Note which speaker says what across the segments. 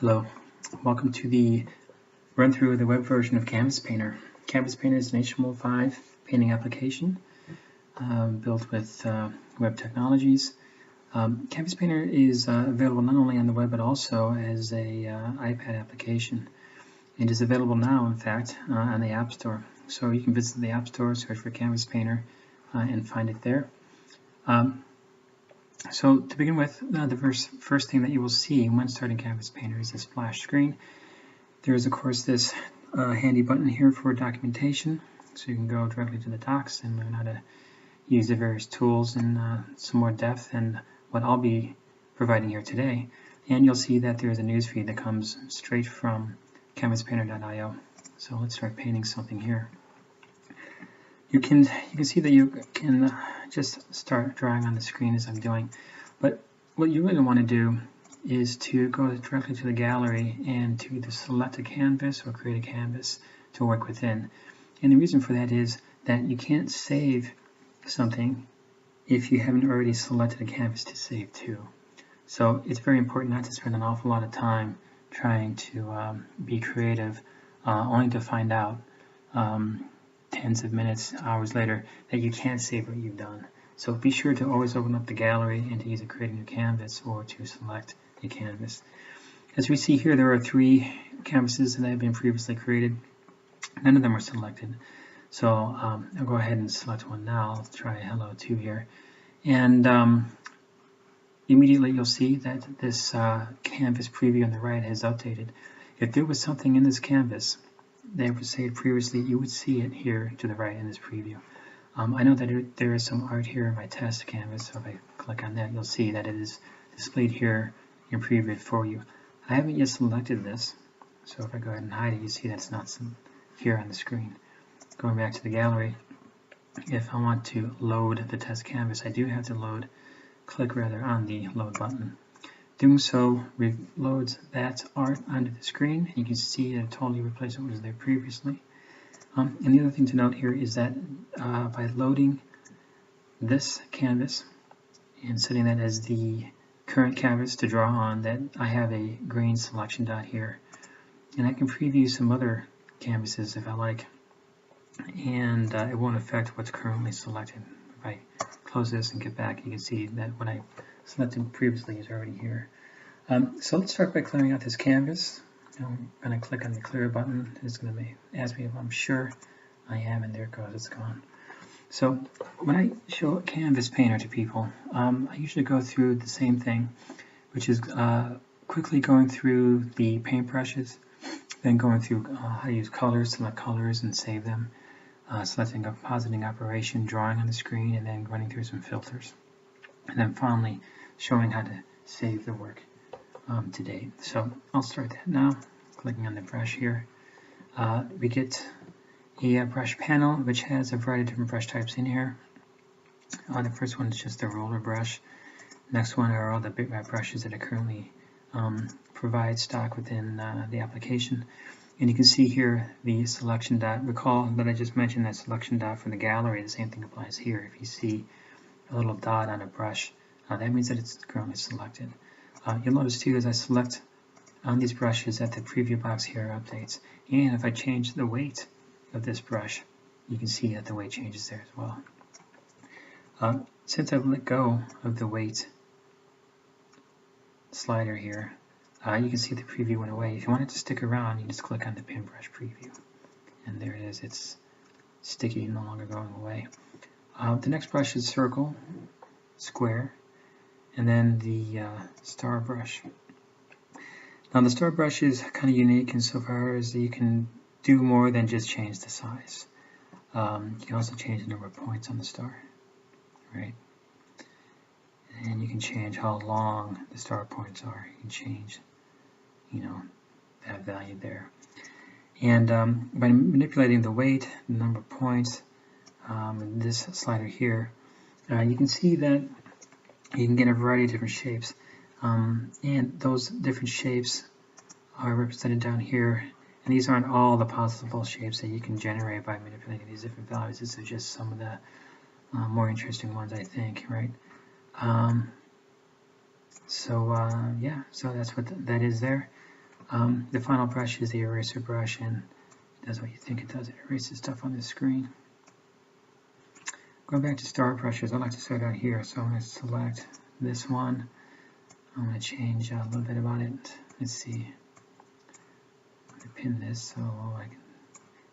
Speaker 1: Hello, welcome to the run through of the web version of CanvasPainter. CanvasPainter is an HTML5 painting application built with web technologies. CanvasPainter is available not only on the web but also as a iPad application. It is available now, in fact, on the App Store. So you can visit the App Store, search for CanvasPainter, and find it there. So to begin with, the first thing that you will see when starting CanvasPainter is a splash screen. There is, of course, this handy button here for documentation, so you can go directly to the docs and learn how to use the various tools in some more depth than what I'll be providing here today. And you'll see that there's a newsfeed that comes straight from CanvasPainter.io. So let's start painting something here. You can see that you can just start drawing on the screen as I'm doing, but what you really want to do is to go directly to the gallery and to either select a canvas or create a canvas to work within. And the reason for that is that you can't save something if you haven't already selected a canvas to save to. So it's very important not to spend an awful lot of time trying to be creative, only to find out tens of minutes, hours later, that you can't save what you've done. So be sure to always open up the gallery and to either create a new canvas or to select a canvas. As we see here, there are 3 canvases that have been previously created. None of them are selected. So I'll go ahead and select one now. Let's try Hello 2 here. And immediately you'll see that this canvas preview on the right has updated. If there was something in this canvas that was saved previously, you would see it here to the right in this preview. I know that there is some art here in my test canvas, so if I click on that, you'll see that it is displayed here in preview for you. I haven't yet selected this, so if I go ahead and hide it, you see that it's not here on the screen. Going back to the gallery, if I want to load the test canvas, I do have to click on the load button. Doing so reloads that art onto the screen. You can see that it totally replaced what was there previously. And the other thing to note here is that by loading this canvas and setting that as the current canvas to draw on, that I have a green selection dot here. And I can preview some other canvases if I like. And it won't affect what's currently selected. If I close this and get back, you can see that what I selected previously is already here. So let's start by clearing out this canvas. I'm going to click on the clear button. It's going to ask me if I'm sure I am, and there it goes, it's gone. So when I show CanvasPainter to people, I usually go through the same thing, which is quickly going through the paintbrushes, then going through how to use colors, select colors and save them, selecting a compositing operation, drawing on the screen, and then running through some filters. And then finally showing how to save the work to date. So I'll start that now, clicking on the brush here. We get a brush panel which has a variety of different brush types in here. The first one is just the roller brush. Next one are all the bitmap brushes that are currently provide stock within the application. And you can see here the selection dot. Recall that I just mentioned that selection dot for the gallery. The same thing applies here. If you see a little dot on a brush, that means that it's currently selected. You'll notice too as I select on these brushes that the preview box here updates. And if I change the weight of this brush, you can see that the weight changes there as well. Since I've let go of the weight slider here, you can see the preview went away. If you want it to stick around, you just click on the paintbrush preview. And there it is, it's sticky, no longer going away. The next brush is circle, square, and then the star brush. Now the star brush is kind of unique insofar as you can do more than just change the size. You can also change the number of points on the star, right? And you can change how long the star points are. You can change, that value there. And by manipulating the weight, the number of points, and this slider here, you can see that you can get a variety of different shapes, and those different shapes are represented down here, and these aren't all the possible shapes that you can generate by manipulating these different values. These are just some of the more interesting ones, I think, right? Yeah, so that's what that is there. The final brush is the eraser brush, and it does what you think it does. It erases stuff on the screen. Going back to star brushes, I like to start out here, so I'm going to select this one. I'm going to change a little bit about it. Let's see. I'm going to pin this so I can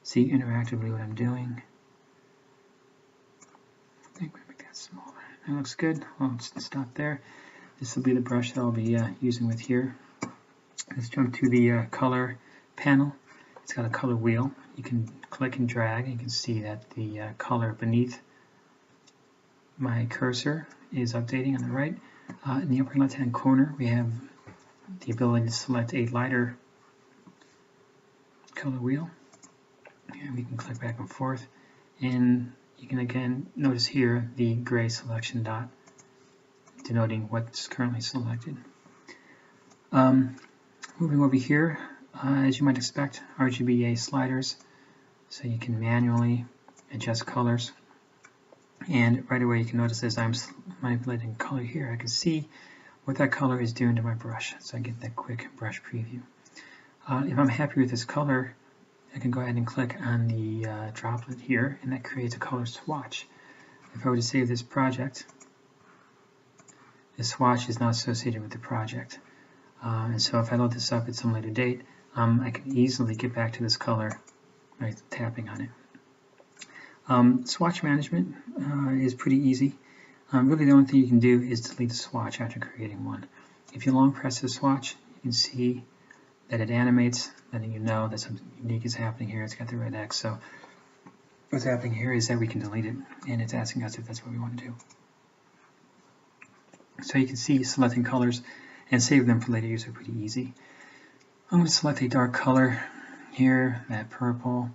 Speaker 1: see interactively what I'm doing. I think we'll make that smaller. That looks good. I'll just stop there. This will be the brush that I'll be using with here. Let's jump to the color panel. It's got a color wheel. You can click and drag. You can see that the color beneath my cursor is updating on the right. In the upper left hand corner we have the ability to select a lighter color wheel, and we can click back and forth, and you can again notice here the gray selection dot denoting what's currently selected. Moving over here, as you might expect, RGBA sliders, so you can manually adjust colors. And right away you can notice as I'm manipulating color here, I can see what that color is doing to my brush. So I get that quick brush preview. If I'm happy with this color, I can go ahead and click on the droplet here, and that creates a color swatch. If I were to save this project, this swatch is now associated with the project. And so if I load this up at some later date, I can easily get back to this color by tapping on it. Swatch management is pretty easy. Really the only thing you can do is delete the swatch after creating one. If you long press the swatch, you can see that it animates, letting you know that something unique is happening here. It's got the red X. So what's happening here is that we can delete it, and it's asking us if that's what we want to do. So you can see selecting colors and save them for later use are pretty easy. I'm going to select a dark color here, that purple.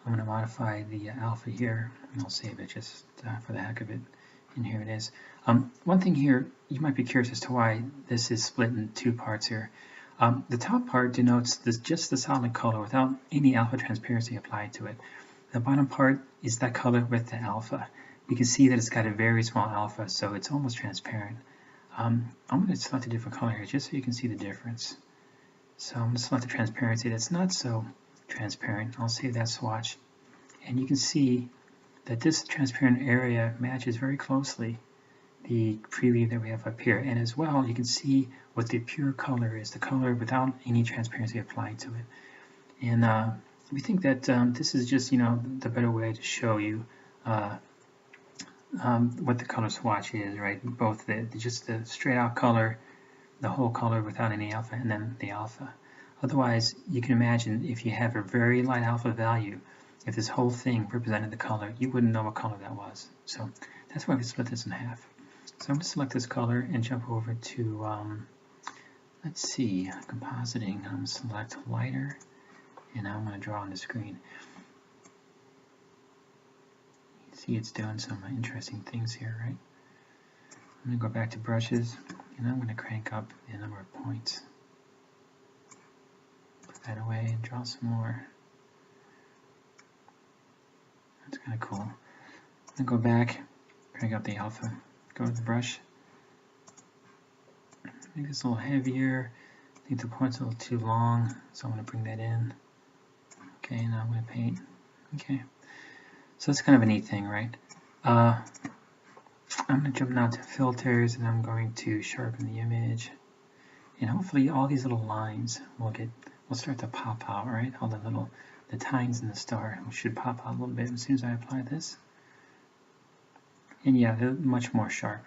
Speaker 1: I'm going to modify the alpha here, and I'll save it just for the heck of it. And here it is. One thing here, you might be curious as to why this is split in two parts here. The top part denotes just the solid color without any alpha transparency applied to it. The bottom part is that color with the alpha. You can see that it's got a very small alpha, so it's almost transparent. I'm going to select a different color here just so you can see the difference. So I'm going to select the transparency that's not so transparent. I'll save that swatch, and you can see that this transparent area matches very closely the preview that we have up here, and as well you can see what the pure color is, the color without any transparency applied to it. And we think that this is just the better way to show you what the color swatch is, right? Both just the straight out color, the whole color without any alpha, and then the alpha. Otherwise, you can imagine if you have a very light alpha value, if this whole thing represented the color, you wouldn't know what color that was. So that's why we split this in half. So I'm going to select this color and jump over to, let's see, compositing. I'm going to select lighter, and now I'm going to draw on the screen. You can see it's doing some interesting things here, right? I'm going to go back to brushes, and I'm going to crank up the number of points. Put that away and draw some more. That's kind of cool. I'm going to go back, crank up the alpha, go to the brush. Make this a little heavier. I think the point's a little too long, so I'm going to bring that in. Okay, now I'm going to paint. Okay, so that's kind of a neat thing, right? I'm going to jump now to filters, and I'm going to sharpen the image. And hopefully all these little lines will start to pop out, right? All the tines in the star should pop out a little bit as soon as I apply this. And yeah, they're much more sharp.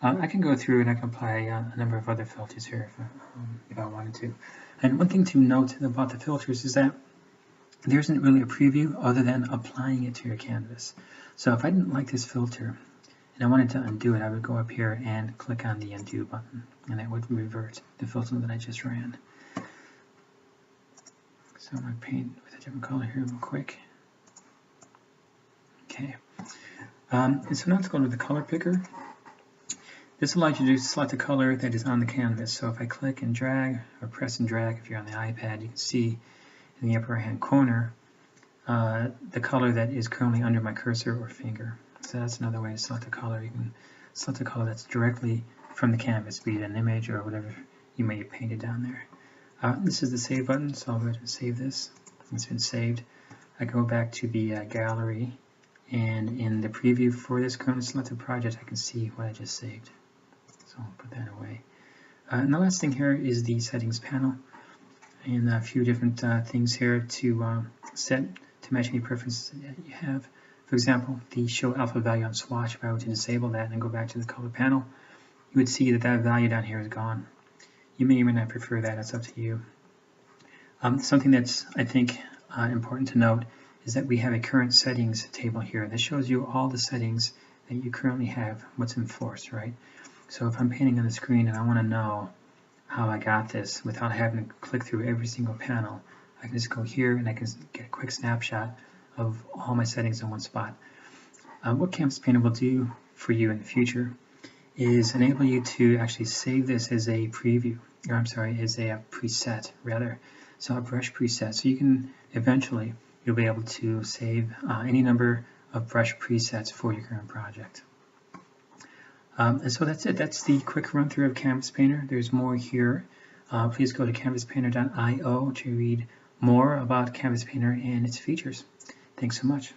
Speaker 1: I can go through and I can apply a number of other filters here if I wanted to. And one thing to note about the filters is that there isn't really a preview other than applying it to your canvas. So if I didn't like this filter and I wanted to undo it, I would go up here and click on the undo button, and that would revert the filter that I just ran. So I'm going to paint with a different color here real quick. Okay. And so now let's go to the color picker. This allows you to select a color that is on the canvas. So if I click and drag, or press and drag if you're on the iPad, you can see in the upper hand corner the color that is currently under my cursor or finger. So that's another way to select a color. You can select a color that's directly from the canvas, be it an image or whatever you may have painted down there. This is the save button, so I'll go ahead and save this. It's been saved. I go back to the gallery, and in the preview for this currently selected project, I can see what I just saved. So I'll put that away. And the last thing here is the settings panel, and a few different things here to set to match any preferences that you have. For example, the show alpha value on swatch, if I were to disable that and go back to the color panel, you would see that that value down here is gone. You may or may not prefer that, it's up to you. Something that's, I think, important to note is that we have a current settings table here. This shows you all the settings that you currently have, what's in force, right? So if I'm painting on the screen and I want to know how I got this without having to click through every single panel, I can just go here and I can get a quick snapshot of all my settings in one spot. What CanvasPainter will do for you in the future is enable you to actually save this as a preview, or I'm sorry, as a preset rather. So a brush preset. So you can eventually, you'll be able to save any number of brush presets for your current project. And so that's it. That's the quick run through of CanvasPainter. There's more here. Please go to canvaspainter.io to read more about CanvasPainter and its features. Thanks so much.